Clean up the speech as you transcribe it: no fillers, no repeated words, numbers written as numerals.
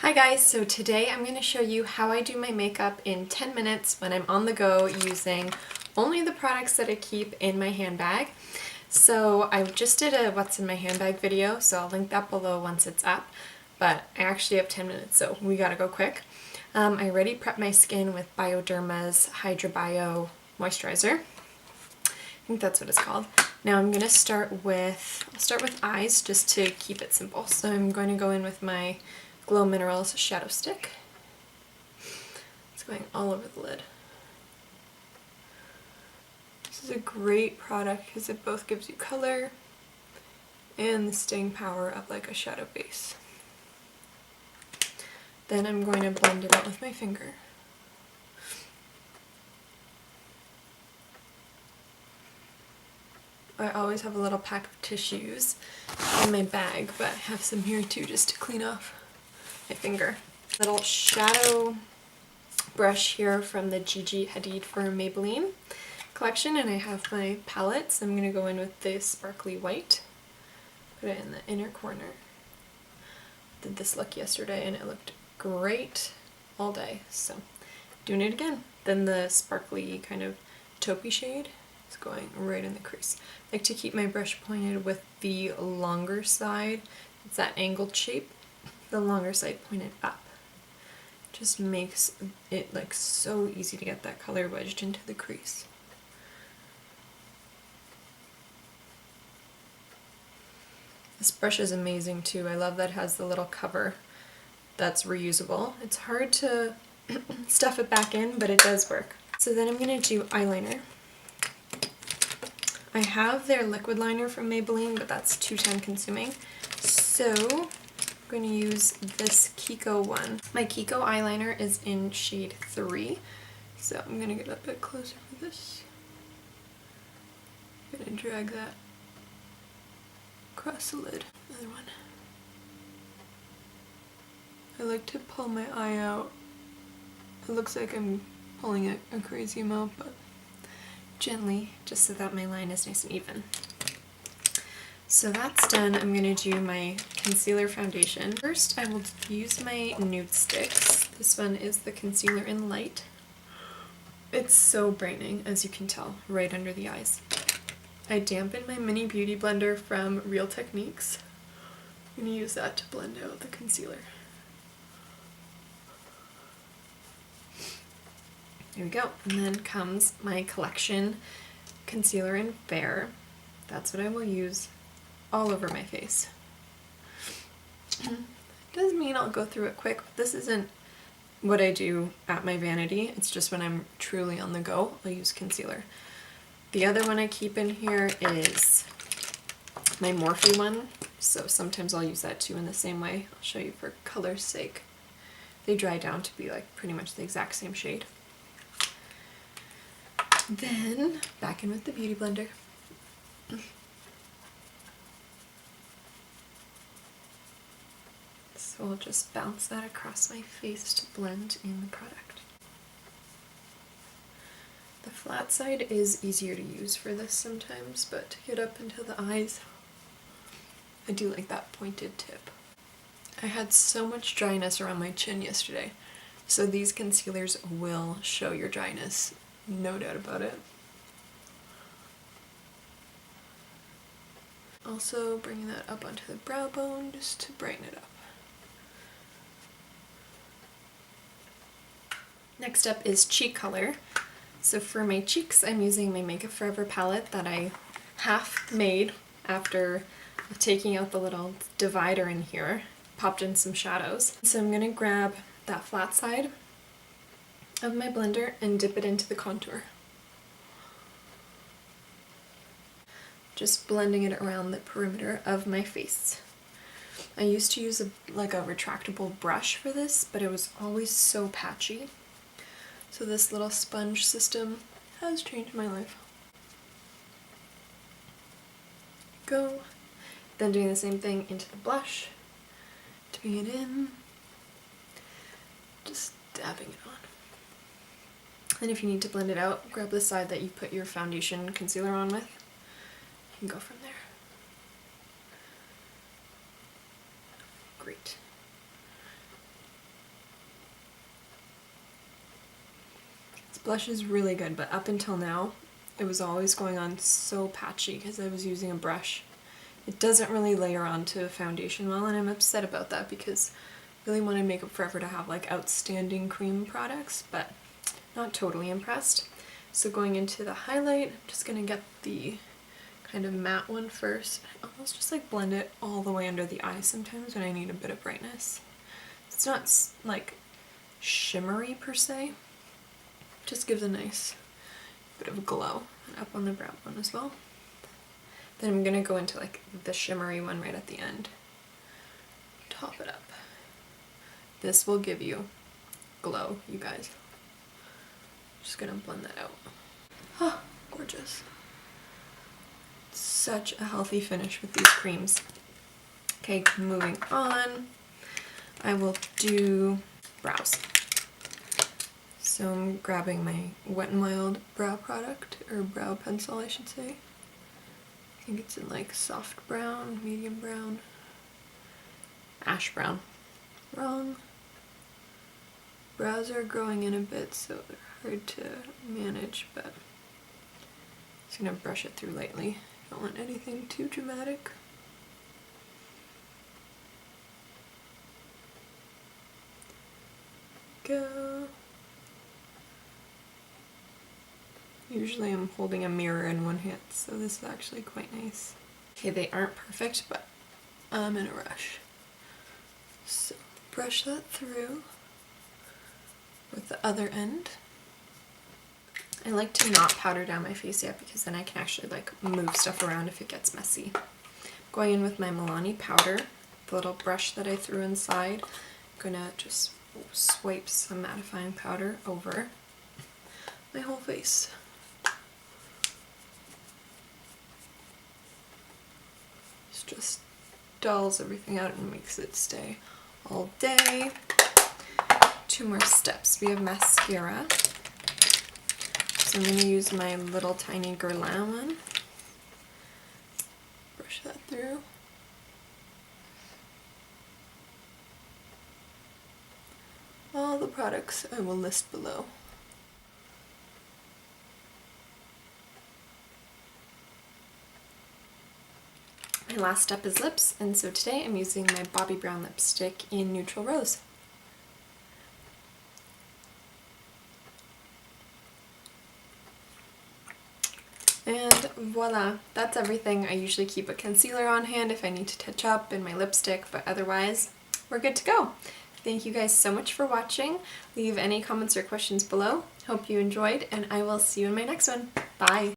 Hi guys, so today I'm going to show you how I do my makeup in 10 minutes when I'm on the go using only the products that I keep in my handbag. So I just did a what's in my handbag video, so I'll link that below once it's up, but I actually have 10 minutes, so we gotta go quick. I already prepped my skin with Bioderma's Hydra Bio moisturizer. I think that's what it's called. Now I'm going to start with eyes just to keep it simple. So I'm going to go in with my Glow Minerals shadow stick. It's going all over the lid. This is a great product because it both gives you color and the staying power of like a shadow base. Then I'm going to blend it out with my finger. I always have a little pack of tissues in my bag, but I have some here too just to clean off my finger. Little shadow brush here from the Gigi Hadid for Maybelline collection, and I have my palette, so I'm going to go in with this sparkly white. Put it in the inner corner. Did this look yesterday and it looked great all day, so doing it again. Then the sparkly kind of taupey shade is going right in the crease. I like to keep my brush pointed with the longer side. It's that angled shape. The longer side pointed up. Just makes it like so easy to get that color wedged into the crease. This brush is amazing too. I love that it has the little cover that's reusable. It's hard to stuff it back in, but it does work. So then I'm going to do eyeliner. I have their liquid liner from Maybelline, but that's too time consuming. So I'm going to use this Kiko one. My Kiko eyeliner is in shade 3, so I'm going to get a bit closer for this. I'm going to drag that across the lid. Another one. I like to pull my eye out. It looks like I'm pulling it a crazy amount, but gently, just so that my line is nice and even. So that's done. I'm going to do my concealer foundation. First, I will use my Nudestix. This one is the concealer in light. It's so brightening, as you can tell, right under the eyes. I dampened my mini beauty blender from Real Techniques. I'm going to use that to blend out the concealer. There we go. And then comes my collection concealer in Fair. That's what I will use all over my face. Doesn't mean I'll go through it quick, but this isn't what I do at my vanity. It's just when I'm truly on the go, I'll use concealer. The other one I keep in here is my Morphe one, so sometimes I'll use that too in the same way. I'll show you for color's sake. They dry down to be like pretty much the exact same shade. Then back in with the beauty blender. So I'll just bounce that across my face to blend in the product. The flat side is easier to use for this sometimes, but to get up into the eyes, I do like that pointed tip. I had so much dryness around my chin yesterday, so these concealers will show your dryness, no doubt about it. Also bringing that up onto the brow bone just to brighten it up. Next up is cheek color. So for my cheeks, I'm using my Makeup Forever palette that I half made after taking out the little divider in here, popped in some shadows. So I'm going to grab that flat side of my blender and dip it into the contour. Just blending it around the perimeter of my face. I used to use a retractable brush for this, but it was always so patchy. So this little sponge system has changed my life. Go. Then doing the same thing into the blush, dipping it in, just dabbing it on. And if you need to blend it out, grab the side that you put your foundation concealer on with. You can go from there. Great. blush is really good, but up until now, it was always going on so patchy because I was using a brush. It doesn't really layer onto foundation well, and I'm upset about that because I really wanted Makeup Forever to have like outstanding cream products, but not totally impressed. So going into the highlight, I'm just gonna get the kind of matte one first. I almost just like blend it all the way under the eye sometimes when I need a bit of brightness. It's not like shimmery per se, just gives a nice bit of glow. And up on the brow bone as well. Then I'm gonna go into like the shimmery one right at the end. Top it up. This will give you glow, you guys. Just gonna blend that out. Oh, gorgeous. Such a healthy finish with these creams. Okay, moving on. I will do brows. So I'm grabbing my Wet n Wild brow product, or brow pencil I should say. I think it's in like soft brown, medium brown, ash brown. Wrong. Brows are growing in a bit, so they're hard to manage, but I'm just gonna brush it through lightly. Don't want anything too dramatic. Go. Usually I'm holding a mirror in one hand, so this is actually quite nice. Okay, they aren't perfect, but I'm in a rush. So brush that through with the other end. I like to not powder down my face yet because then I can actually like move stuff around if it gets messy. Going in with my Milani powder, the little brush that I threw inside, I'm gonna just swipe some mattifying powder over my whole face. This just dulls everything out and makes it stay all day. 2 more steps. We have mascara. So I'm going to use my little tiny Guerlain one. Brush that through. All the products I will list below. My last step is lips, and so today I'm using my Bobbi Brown lipstick in Neutral Rose. And voila, that's everything. I usually keep a concealer on hand if I need to touch up in my lipstick, but otherwise we're good to go. Thank you guys so much for watching. Leave any comments or questions below. Hope you enjoyed, and I will see you in my next one. Bye!